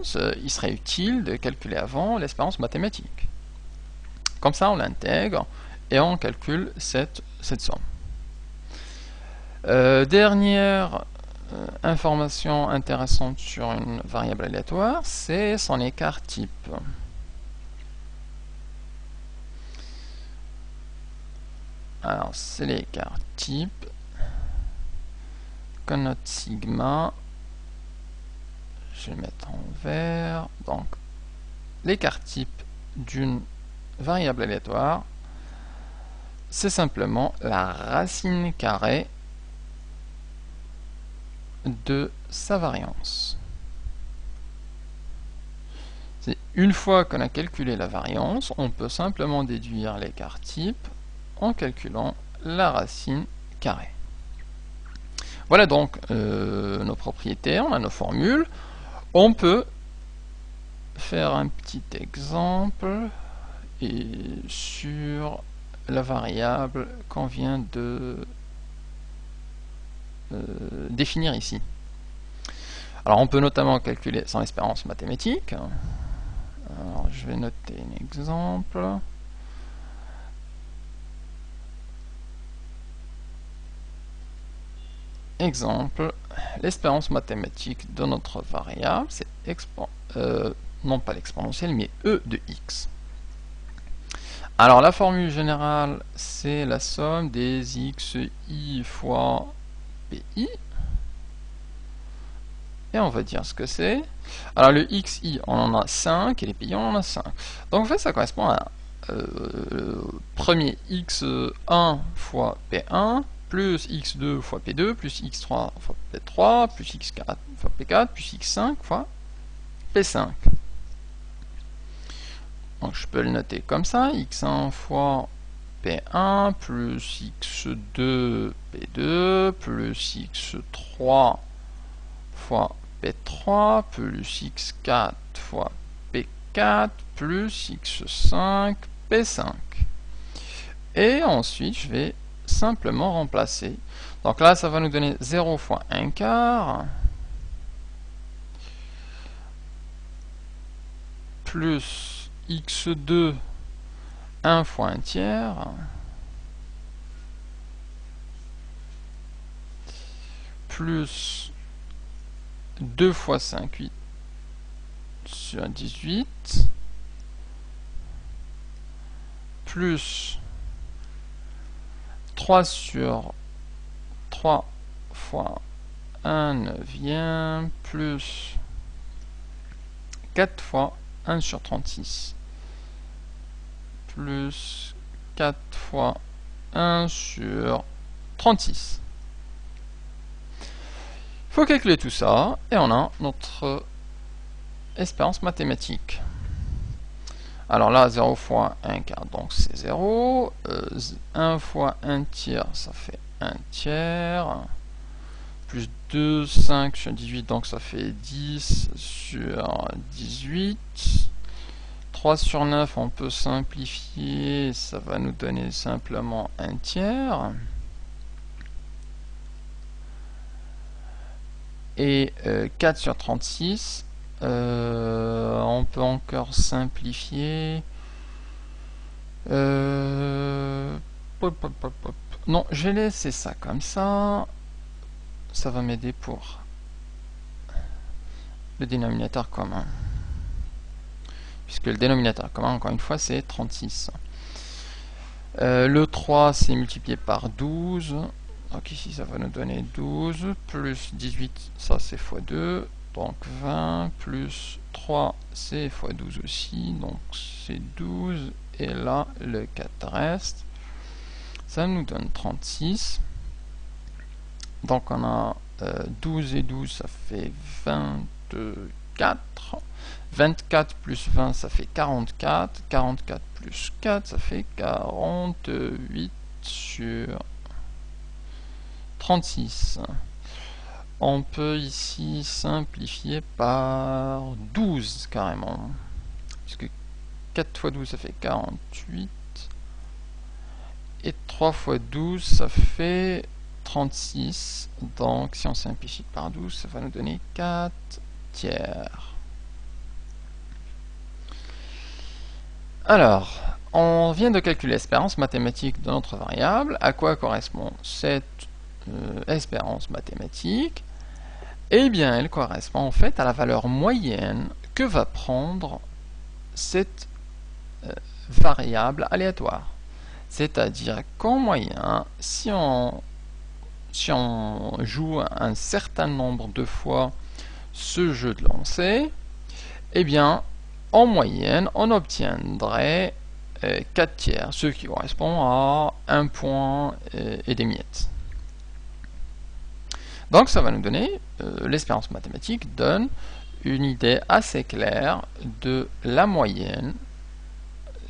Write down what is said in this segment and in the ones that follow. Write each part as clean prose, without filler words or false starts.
variance, il serait utile de calculer avant l'espérance mathématique. Comme ça, on l'intègre et on calcule cette somme. Dernière information intéressante sur une variable aléatoire, c'est son écart type. Alors, c'est l'écart type qu'on note sigma. Je vais mettre en vert. Donc, l'écart type d'une variable aléatoire, c'est simplement la racine carrée de sa variance. Une fois qu'on a calculé la variance, on peut simplement déduire l'écart type en calculant la racine carrée. Voilà donc nos propriétés, on a nos formules. On peut faire un petit exemple sur la variable qu'on vient de définir ici. Alors on peut notamment calculer son espérance mathématique. Alors je vais noter un exemple. Exemple, l'espérance mathématique de notre variable, c'est non pas l'exponentielle, mais e de x. Alors la formule générale, c'est la somme des xi fois pi. Et on va dire ce que c'est. Alors le xi, on en a 5, et les pi, on en a 5. Donc en fait, ça correspond à premier x1 fois p1, plus x2 fois p2, plus x3 fois p3, plus x4 fois p4, plus x5 fois p5. Donc je peux le noter comme ça, x1 fois p1, plus x2 p2, plus x3 fois p3, plus x4 fois p4, plus x5 p5. Et ensuite, je vais simplement remplacer. Donc là, ça va nous donner 0 fois 1 quart, plus x2, 1 fois 1 tiers, plus 2 fois 5, 8 sur 18, plus 3 sur 3 fois 1 neuvième, plus 4 fois 1 sur 36, plus 4 fois 1 sur 36. Il faut calculer tout ça, et on a notre espérance mathématique. Alors là, 0 fois 1 quart, donc c'est 0. 1 fois 1 tiers, ça fait 1 tiers. Plus 2, 5 sur 18, donc ça fait 10 sur 18. 3 sur 9, on peut simplifier, ça va nous donner simplement 1 tiers. Et 4 sur 36, on peut encore simplifier. Non, je vais laisser ça comme ça. Ça va m'aider pour le dénominateur commun. Puisque le dénominateur commun, encore une fois, c'est 36. Le 3, c'est multiplié par 12. Donc ici, ça va nous donner 12. Plus 18, ça c'est x 2. Donc 20 plus 3, c'est x 12 aussi. Donc c'est 12. Et là, le 4 reste. Ça nous donne 36. Donc on a 12 et 12, ça fait 24. 24 plus 20, ça fait 44. 44 plus 4, ça fait 48 sur 36. On peut ici simplifier par 12 carrément. Puisque 4 fois 12, ça fait 48. Et 3 fois 12, ça fait 36. Donc si on simplifie par 12, ça va nous donner 4 tiers. Alors, on vient de calculer l'espérance mathématique de notre variable. À quoi correspond cette espérance mathématique? Eh bien, elle correspond en fait à la valeur moyenne que va prendre cette variable aléatoire. C'est-à-dire qu'en moyenne, si on joue un certain nombre de fois ce jeu de lancer, eh bien, en moyenne, on obtiendrait 4 tiers, ce qui correspond à 1 point et des miettes. Donc ça va nous donner, l'espérance mathématique donne une idée assez claire de la moyenne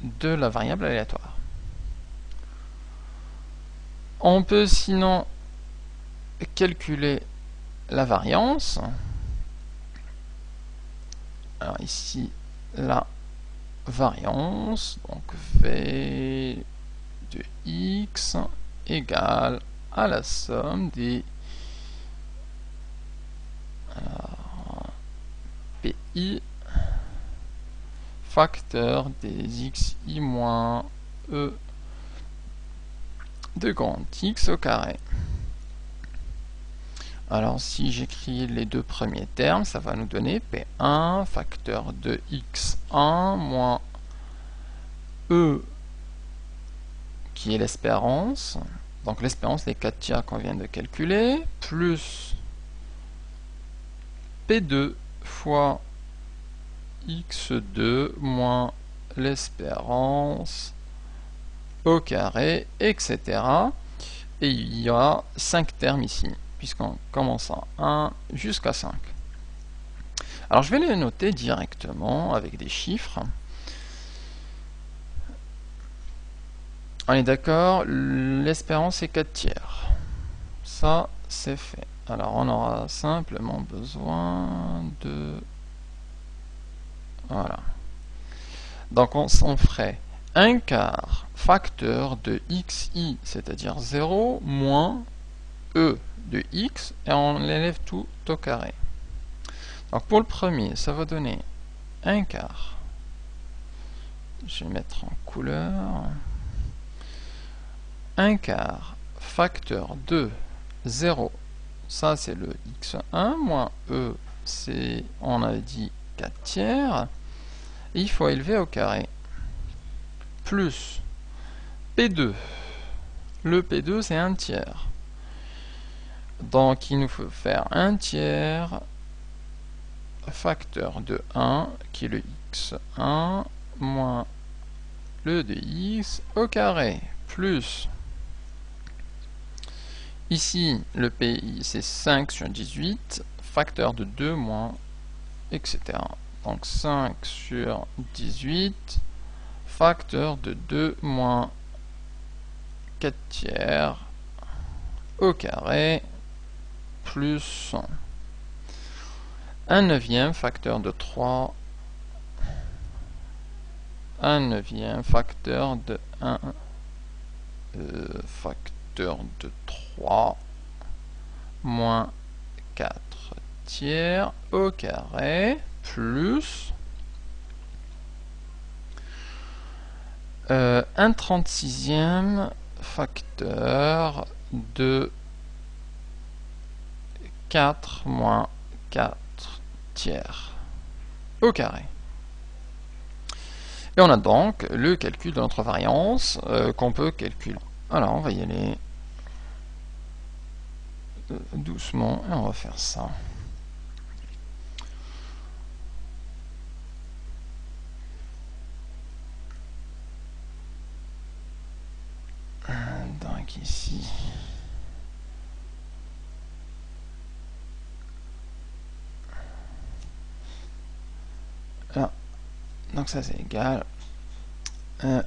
de la variable aléatoire. On peut sinon calculer la variance. Alors ici, la variance, donc V de x égale à la somme des PI facteur des xi moins e de grand X au carré. Alors si j'écris les deux premiers termes, ça va nous donner P1 facteur de x1 moins E qui est l'espérance, donc l'espérance, les 4 tiers qu'on vient de calculer, plus P2 fois x2 moins l'espérance au carré, etc. Et il y a 5 termes ici, puisqu'on commence à 1 jusqu'à 5. Alors je vais les noter directement avec des chiffres. On est d'accord, l'espérance est 4 tiers. Ça, c'est fait. Alors on aura simplement besoin de... Voilà. Donc on ferait 1 quart facteur de xi, c'est-à-dire 0, moins e de x, et on l'élève tout au carré. Donc pour le premier, ça va donner 1 quart. Je vais mettre en couleur. 1 quart facteur de 0, ça c'est le x1, moins e, c'est, on a dit 4 tiers, et il faut élever au carré, plus P2, le P2 c'est 1 tiers, donc il nous faut faire 1 tiers facteur de 1, qui est le x1, moins le de x au carré, plus, ici le PI c'est 5 sur 18, facteur de 2 moins, etc. Donc 5 sur 18, facteur de 2 moins 4 tiers au carré, plus 1 neuvième facteur de 3, 1 neuvième facteur de 1, facteur de 3, moins 4 tiers au carré, plus 1 36e facteur de 4 moins 4 tiers au carré. Et on a donc le calcul de notre variance qu'on peut calculer. Alors on va y aller doucement et on va faire ça. Donc ici, là, donc ça c'est égal.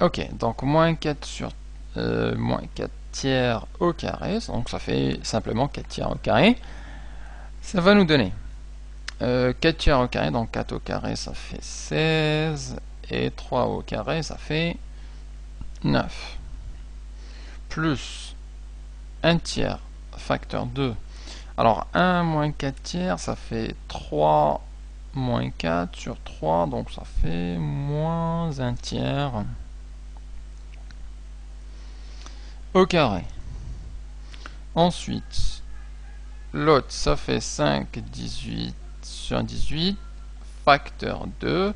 Ok, donc moins 4 sur moins 4 tiers au carré, donc ça fait simplement 4 tiers au carré. Ça va nous donner 4 tiers au carré, donc 4 au carré ça fait 16, et 3 au carré ça fait 9. Plus 1 tiers facteur 2. Alors 1 moins 4 tiers ça fait 3 moins 4 sur 3, donc ça fait moins 1 tiers au carré. Ensuite, l'autre, ça fait 5, 18 sur 18, facteur 2.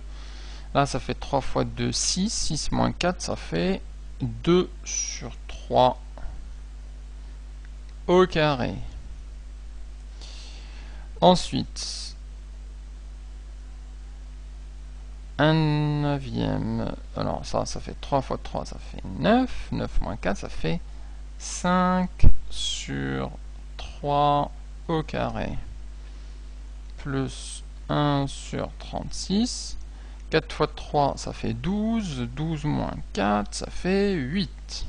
Là, ça fait 3 fois 2, 6. 6 moins 4, ça fait 2 sur 3 au carré. Ensuite, 1 neuvième. Alors ça fait 3 fois 3, ça fait 9. 9 moins 4, ça fait 5 sur 3 au carré. Plus 1 sur 36. 4 fois 3, ça fait 12. 12 moins 4, ça fait 8.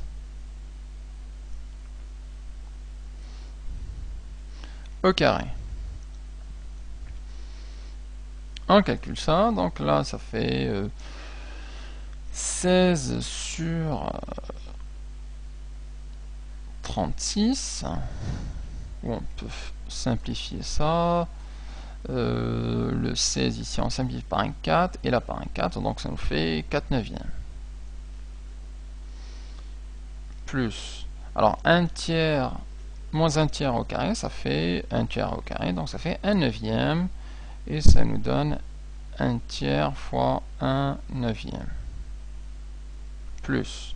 Au carré. On calcule ça, donc là ça fait 16 sur 36. On peut simplifier ça. Le 16 ici on simplifie par un 4 et là par un 4, donc ça nous fait 4 neuvièmes. Plus, alors 1 tiers moins 1 tiers au carré, ça fait 1 tiers au carré, donc ça fait 1 neuvième. Et ça nous donne 1 tiers fois 1 neuvième. Plus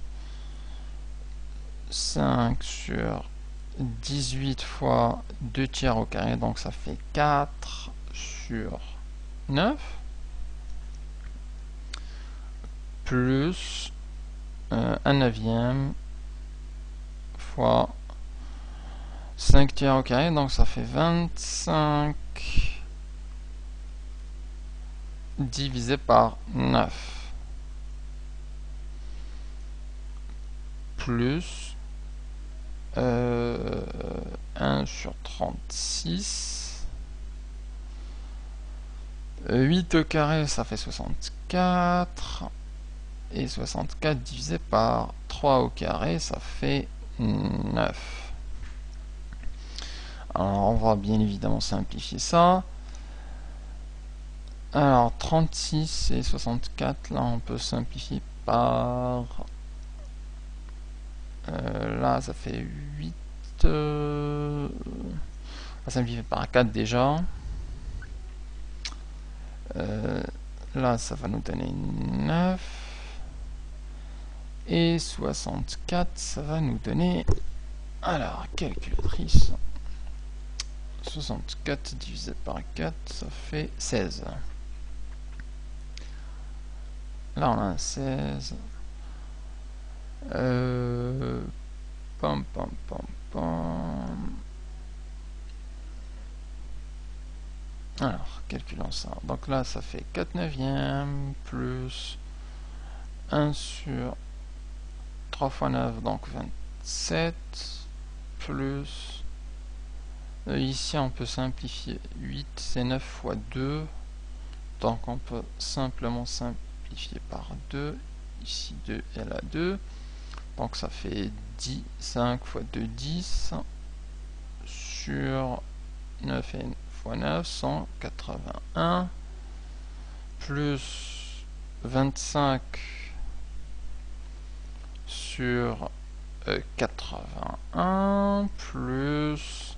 5 sur 18 fois 2 tiers au carré, donc ça fait 4 sur 9. Plus 1 neuvième fois 5 tiers au carré, donc ça fait 25 divisé par 9. Plus 1 sur 36. 8 au carré, ça fait 64. Et 64 divisé par 3 au carré, ça fait 9. Alors on va bien évidemment simplifier ça. Alors 36 et 64, là on peut simplifier par... là ça fait 8. On va simplifier par 4 déjà. Là ça va nous donner 9. Et 64, ça va nous donner... Alors, calculatrice. 64 divisé par 4, ça fait 16. Là, on a un 16. Pam, pam, pam, pam. Alors, calculons ça. Donc là, ça fait 4 neuvièmes plus 1 sur 3 fois 9, donc 27, plus... ici, on peut simplifier. 8, c'est 9 fois 2. Donc, on peut simplement simplifier par 2. Ici, 2 et là 2. Donc, ça fait 10. 5 fois 2, 10. Sur 9 et fois 9, 181. Plus 25 sur 81. Plus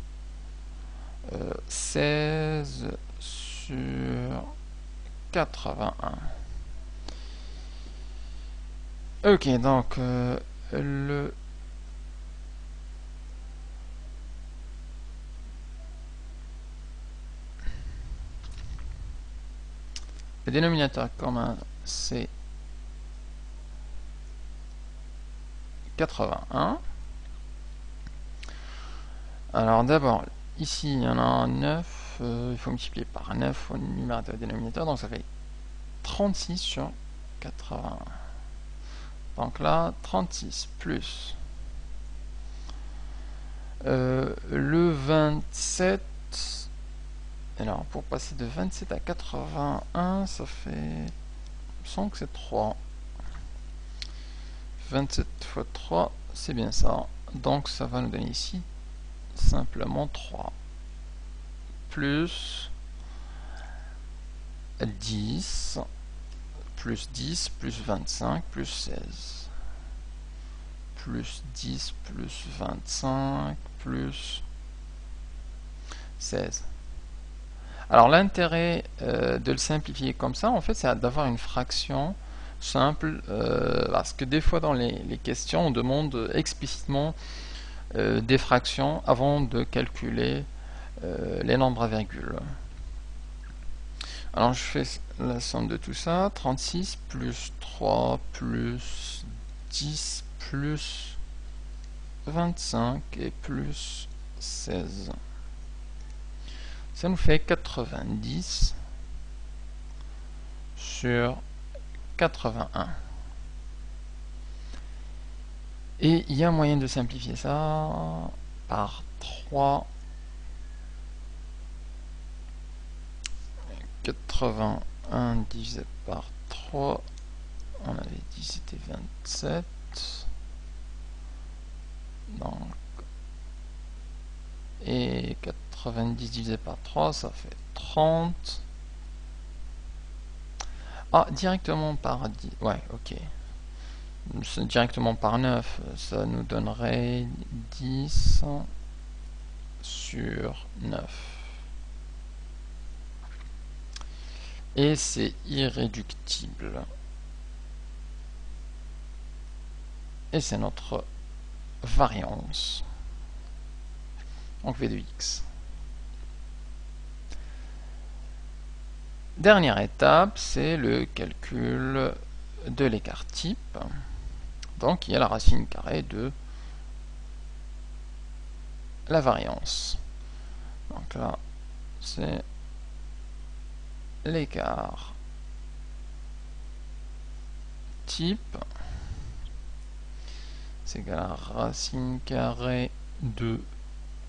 16 sur 81. Ok, donc le dénominateur commun c'est 81. Alors d'abord, ici il y en a 9, il faut multiplier par 9 au numérateur et au dénominateur, donc ça fait 36 sur 81. Donc là, 36 plus le 27. Alors pour passer de 27 à 81, ça fait... il me semble que c'est 3. 27 fois 3, c'est bien ça. Donc ça va nous donner ici simplement 3. Plus 10, plus 10, plus 25, plus 16. Plus 10, plus 25, plus 16. Alors l'intérêt de le simplifier comme ça, en fait, c'est d'avoir une fraction simple, parce que des fois dans les questions, on demande explicitement des fractions avant de calculer les nombres à virgule. Alors je fais la somme de tout ça, 36 plus 3 plus 10 plus 25 et plus 16. Ça nous fait 90 sur 81. Et il y a moyen de simplifier ça par 3. 81 divisé par 3, on avait dit c'était 27. Donc, et 90 divisé par 3, ça fait 30. Ah, directement par 10. Ouais, ok. Directement par 9, ça nous donnerait 10 sur 9. Et c'est irréductible. Et c'est notre variance. Donc V de x. Dernière étape, c'est le calcul de l'écart type. Donc il y a la racine carrée de la variance. Donc là, c'est l'écart type, c'est égal à racine carrée de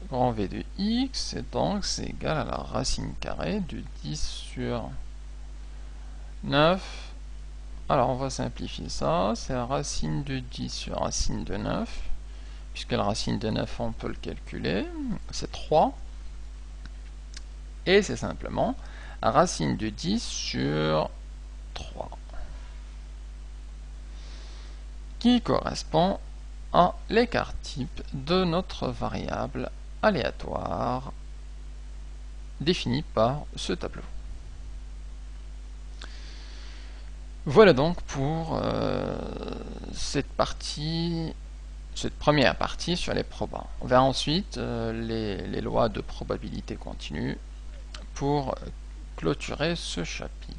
grand V de x, et donc c'est égal à la racine carrée de 10 sur 9. Alors on va simplifier ça, c'est la racine de 10 sur racine de 9, puisque la racine de 9 on peut le calculer, c'est 3, et c'est simplement racine de 10 sur 3, qui correspond à l'écart type de notre variable aléatoire définie par ce tableau. Voilà donc pour cette première partie sur les probas. On verra ensuite les lois de probabilité continue pour clôturer ce chapitre.